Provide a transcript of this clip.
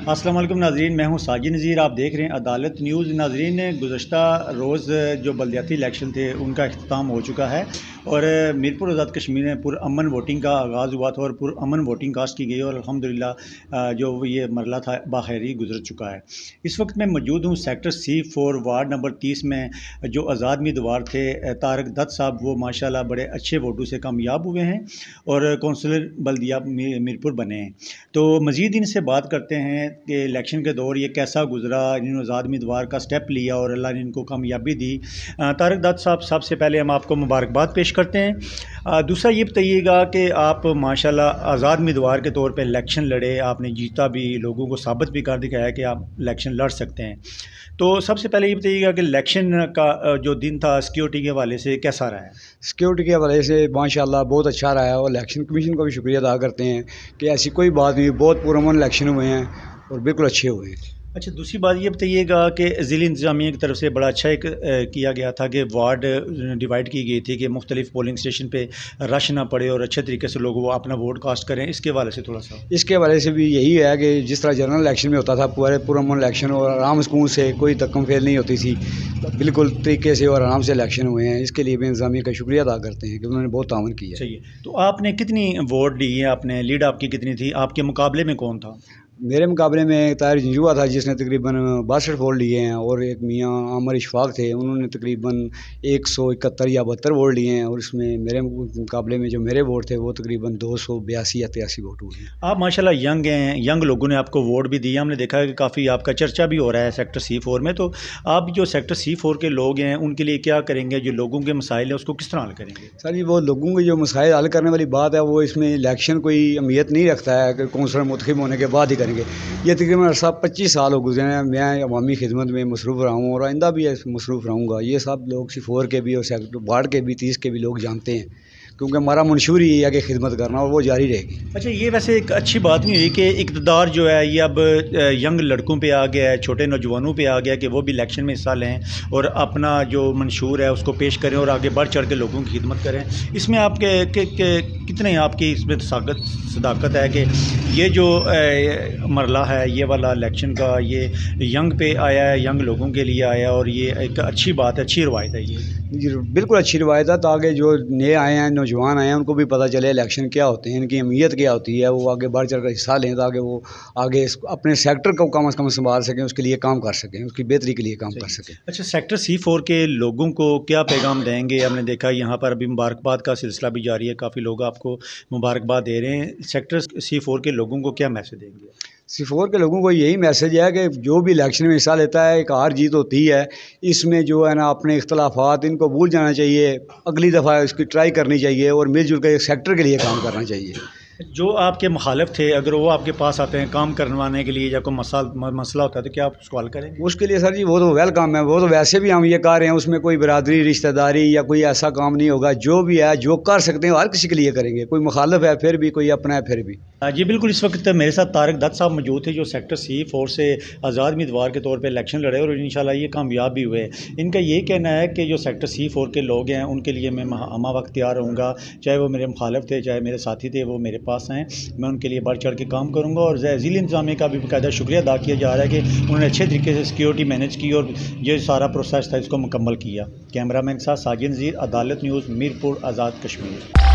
السلام علیکم ناظرین، میں ہوں ساجد نذیر، آپ دیکھ رہے ہیں عدالت نیوز۔ ناظرین، گزشتہ روز جو بلدیاتی الیکشن تھے ان کا اختتام ہو چکا ہے اور میرپور آزاد کشمیر میں پرامن ووٹنگ کا آغاز ہوا تھا اور پرامن ووٹنگ کاسٹ کی گئی اور الحمدللہ جو یہ مرحلہ تھا باخیری گزر چکا ہے۔ اس وقت میں موجود ہوں سیکٹر C4 وارڈ نمبر 30 میں۔ جو آزاد امیدوار تھے طارق دت صاحب، وہ ماشاءاللہ بڑے اچھے ووٹوں سے کامیاب ہوئے ہیں اور کونسلر بلدیہ میرپور بنے ہیں۔ تو مزید ان سے بات کرتے ہیں کہ الیکشن کے دور یہ کیسا گزرا، انہوں نے آزاد امیدوار کا سٹیپ لیا اور اللہ نے ان کو کامیابی دی۔ طارق دت صاحب، سب سے پہلے ہم آپ کو مبارکباد پیش کرتے ہیں۔ دوسرا یہ بتائیے گا کہ آپ ماشاءاللہ آزاد امیدوار کے طور پہ الیکشن لڑے، آپ نے جیتا بھی، لوگوں کو ثابت بھی کر دکھایا کہ آپ الیکشن لڑ سکتے ہیں۔ تو سب سے پہلے یہ بتائیے گا کہ الیکشن کا جو دن تھا سیکیورٹی کے حوالے سے کیسا رہا ہے؟ سیکیورٹی کے حوالے سے ماشاءاللہ بہت اچھا رہا ہے اور الیکشن کمیشن کا بھی شکریہ ادا کرتے ہیں کہ ایسی کوئی بات نہیں، بہت پرامن الیکشن ہوئے ہیں اور بالکل اچھے ہوئے ہیں۔ اچھا، دوسری بات یہ بتائیے گا کہ ضلع انتظامیہ کی طرف سے بڑا اچھا ایک کیا گیا تھا کہ وارڈ ڈیوائڈ کی گئی تھی کہ مختلف پولنگ اسٹیشن پہ رش نہ پڑے اور اچھے طریقے سے لوگ وہ اپنا ووٹ کاسٹ کریں۔ اس کے حوالے سے تھوڑا سا اس کے حوالے سے بھی یہی ہے کہ جس طرح جنرل الیکشن میں ہوتا تھا پورے پرامن الیکشن اور آرام سکون سے، کوئی تکم فیل نہیں ہوتی تھی، بالکل طریقے سے اور آرام سے الیکشن ہوئے ہیں۔ اس کے لیے بھی انتظامیہ کا شکریہ ادا کرتے ہیں کہ انہوں نے بہت تعاون کیا ہے۔ صحیح ہے۔ تو آپ نے کتنی ووٹ لی ہے؟ آپ نے لیڈ آپ کی کتنی تھی؟ آپ کے مقابلے میں کون تھا؟ میرے مقابلے میں طاہر جنجوعہ تھا جس نے تقریباً 62 ووٹ لیے ہیں، اور ایک میاں عامر اشفاق تھے، انہوں نے تقریباً 171 یا 72 ووٹ لیے ہیں، اور اس میں میرے مقابلے میں جو میرے ووٹ تھے وہ تقریباً 282 یا 83 ووٹ ہوئے ہیں۔ آپ ماشاءاللہ ینگ ہیں، ینگ لوگوں نے آپ کو ووٹ بھی دیا، ہم نے دیکھا ہے کہ کافی آپ کا چرچا بھی ہو رہا ہے سیکٹر C4 میں۔ تو آپ جو سیکٹر C4 کے لوگ ہیں ان کے لیے کیا کریں گے؟ جو لوگوں کے مسائل ہیں اس کو کس طرح حل کریں گے؟ سر جی، وہ لوگوں کے جو مسائل حل کرنے والی بات ہے وہ اس میں الیکشن کوئی اہمیت نہیں رکھتا ہے کہ کونسلر منتخب ہونے کے بعد ہی کریں گے۔ یہ تقریباً 25 سال ہو گزرے ہیں، میں عوامی خدمت میں مصروف رہا ہوں اور آئندہ بھی مصروف رہوں گا۔ یہ سب لوگ C4 کے بھی اور سیکٹر وارڈ کے بھی 30 کے بھی لوگ جانتے ہیں، کیونکہ ہمارا منشور ہی یہ ہے کہ خدمت کرنا اور وہ جاری رہے گی۔ اچھا، یہ ویسے ایک اچھی بات نہیں ہوئی کہ اقتدار جو ہے یہ اب ینگ لڑکوں پہ آ گیا ہے، چھوٹے نوجوانوں پہ آ گیا کہ وہ بھی الیکشن میں حصہ لیں اور اپنا جو منشور ہے اس کو پیش کریں اور آگے بڑھ چڑھ کے لوگوں کی خدمت کریں۔ اس میں آپ کے کتنے آپ کی اس میں صداقت ہے کہ یہ جو مرحلہ ہے یہ والا الیکشن کا، یہ ینگ پہ آیا ہے، ینگ لوگوں کے لیے آیا اور یہ ایک اچھی بات ہے، اچھی روایت ہے یہ؟ بالکل اچھی روایت ہے، تاکہ جو نئے آئے ہیں، نوجوان آئے ہیں، ان کو بھی پتہ چلے الیکشن کیا ہوتے ہیں، ان کی اہمیت کیا ہوتی ہے، وہ آگے بڑھ چڑھ کر حصہ لیں تاکہ وہ آگے اپنے سیکٹر کو کم از کم سنبھال سکیں، اس کے لیے کام کر سکیں، اس کی بہتری کے لیے کام کر سکیں۔ اچھا، سیکٹر C4 کے لوگوں کو کیا پیغام دیں گے؟ ہم نے دیکھا یہاں پر ابھی مبارکباد کا سلسلہ بھی جاری ہے، کافی لوگ آپ کو مبارکباد دے رہے ہیں۔ سیکٹر C4 کے لوگوں کو کیا میسج دیں گے؟ C4 کے لوگوں کو یہی میسج ہے کہ جو بھی الیکشن میں حصہ لیتا ہے، ایک ہار جیت ہوتی ہے، اس میں جو ہے نا اپنے اختلافات ان کو بھول جانا چاہیے، اگلی دفعہ اس کی ٹرائی کرنی چاہیے اور مل جل کر ایک سیکٹر کے لیے کام کرنا چاہیے۔ جو آپ کے مخالف تھے اگر وہ آپ کے پاس آتے ہیں کام کروانے کے لیے یا کوئی مسئلہ ہوتا ہے تو کیا آپ اس کو حل کریں گے؟ اس کے لیے سر جی وہ تو ویلکم ہے، وہ تو ویسے بھی ہم یہ کر رہے ہیں، اس میں کوئی برادری رشتہ داری یا کوئی ایسا کام نہیں ہوگا، جو بھی ہے جو کر سکتے ہیں ہر کسی کے لیے کریں گے، کوئی مخالف ہے پھر بھی، کوئی اپنا ہے پھر بھی۔ جی بالکل، اس وقت میرے ساتھ طارق دت صاحب موجود تھے جو سیکٹر C4 سے آزاد امیدوار کے طور پہ الیکشن لڑے اور انشاءاللہ یہ کامیاب بھی ہوئے۔ ان کا یہ کہنا ہے کہ جو سیکٹر C4 کے لوگ ہیں ان کے لیے میں ہمہ وقت تیار رہوں گا، چاہے وہ میرے مخالف تھے چاہے میرے ساتھی تھے، وہ میرے پاس ہیں، میں ان کے لیے بڑھ چڑھ کے کام کروں گا۔ اور ضلع انتظامیہ کا بھی باقاعدہ شکریہ ادا کیا جا رہا ہے کہ انہوں نے اچھے طریقے سے سیکیورٹی مینیج کی اور یہ سارا پروسیس تھا اس کو مکمل کیا۔ کیمرہ مین کے ساتھ ساجد نذیر، عدالت نیوز، میرپور آزاد کشمیر۔